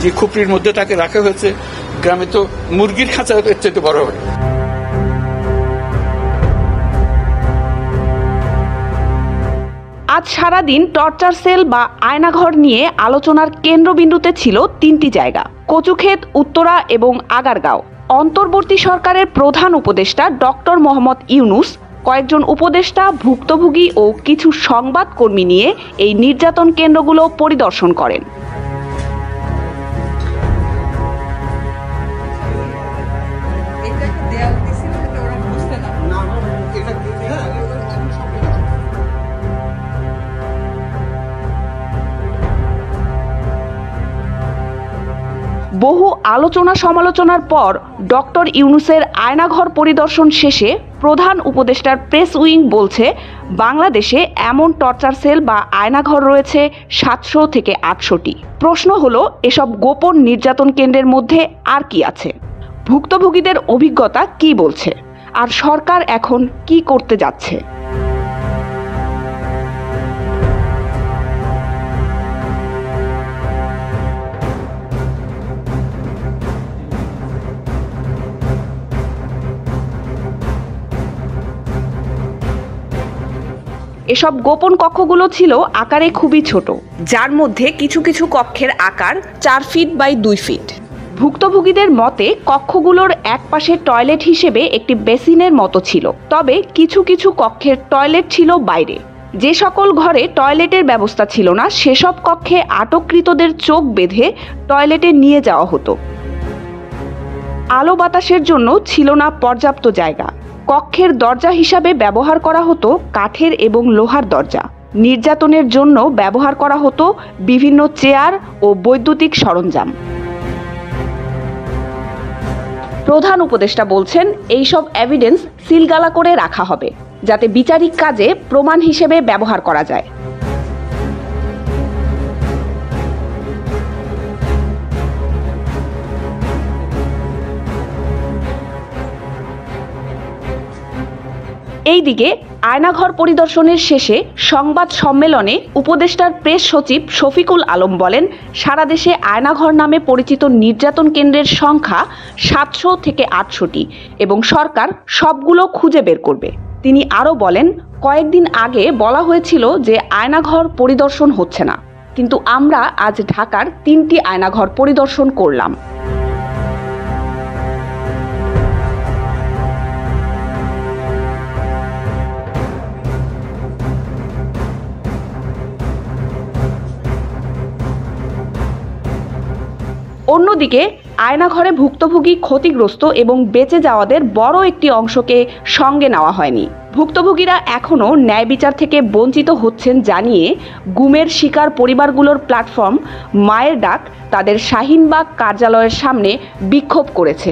যে খুপড়ির মধ্যে তাকে রাখা হয়েছে, গ্রামে তো মুরগির খাঁচা এর চাইতে বড় হয়। আজ সারাদিন টর্চার সেল বা আয়নাঘর নিয়ে আলোচনার কেন্দ্রবিন্দুতে ছিল তিনটি জায়গা: কচুক্ষেত, উত্তরা এবং আগারগাঁও। অন্তর্বর্তী সরকারের প্রধান উপদেষ্টা ডক্টর মোহাম্মদ ইউনূস, কয়েকজন উপদেষ্টা, ভুক্তভোগী ও কিছু সংবাদকর্মী নিয়ে এই নির্যাতন কেন্দ্রগুলো পরিদর্শন করেন। বহু আলোচনা সমালোচনার পর ডক্টর ইউনূসের আয়নাঘর পরিদর্শন শেষে প্রধান উপদেষ্টার প্রেস উইং বলছে, বাংলাদেশে এমন টর্চার সেল বা আয়নাঘর রয়েছে 700 থেকে 800টি। প্রশ্ন হলো, এসব গোপন নির্যাতন কেন্দ্রের মধ্যে আর কি আছে? ভুক্তভোগীদের অভিজ্ঞতা কি বলছে? আর সরকার এখন কি করতে যাচ্ছে? এসব গোপন কক্ষগুলো ছিল আকারে খুবই ছোট, যার মধ্যে কিছু কিছু কক্ষের আকার 4 ফিট বাই 2 ফিট। ভুক্তভোগীদের মতে কক্ষগুলোর এক পাশে টয়লেট হিসেবে একটি বেসিনের মতো ছিল, তবে কিছু কিছু কক্ষের টয়লেট ছিল বাইরে। যে সকল ঘরে টয়লেটের ব্যবস্থা ছিল না, সেসব কক্ষে আটককৃতদের চোখ বেঁধে টয়লেটে নিয়ে যাওয়া হতো। আলো বাতাসের জন্য ছিল না পর্যাপ্ত জায়গা। কক্ষের দরজা হিসাবে ব্যবহার করা হতো কাঠের এবং লোহার দরজা। নির্যাতনের জন্য ব্যবহার করা হতো বিভিন্ন চেয়ার ও বৈদ্যুতিক সরঞ্জাম। প্রধান উপদেষ্টা বলছেন, এইসব এভিডেন্স সিলগালা করে রাখা হবে, যাতে বিচারিক কাজে প্রমাণ হিসেবে ব্যবহার করা যায়। এইদিকে আয়নাঘর পরিদর্শনের শেষে সংবাদ সম্মেলনে উপদেষ্টার প্রেস সচিব শফিকুল আলম বলেন, সারা দেশে আয়নাঘর নামে পরিচিত নির্যাতন কেন্দ্রের সংখ্যা 700 থেকে 800টি এবং সরকার সবগুলো খুঁজে বের করবে। তিনি আরও বলেন, কয়েকদিন আগে বলা হয়েছিল যে আয়নাঘর পরিদর্শন হচ্ছে না, কিন্তু আমরা আজ ঢাকার 3টি আয়নাঘর পরিদর্শন করলাম। অন্যদিকে আয়নাঘরে ভুক্তভোগী ক্ষতিগ্রস্ত এবং বেঁচে যাওয়াদের বড় একটি অংশকে সঙ্গে নেওয়া হয়নি। ভুক্তভোগীরা এখনও ন্যায় বিচার থেকে বঞ্চিত হচ্ছেন জানিয়ে গুমের শিকার পরিবারগুলোর প্ল্যাটফর্ম মায়ের ডাক তাদের শাহিনবাগ কার্যালয়ের সামনে বিক্ষোভ করেছে।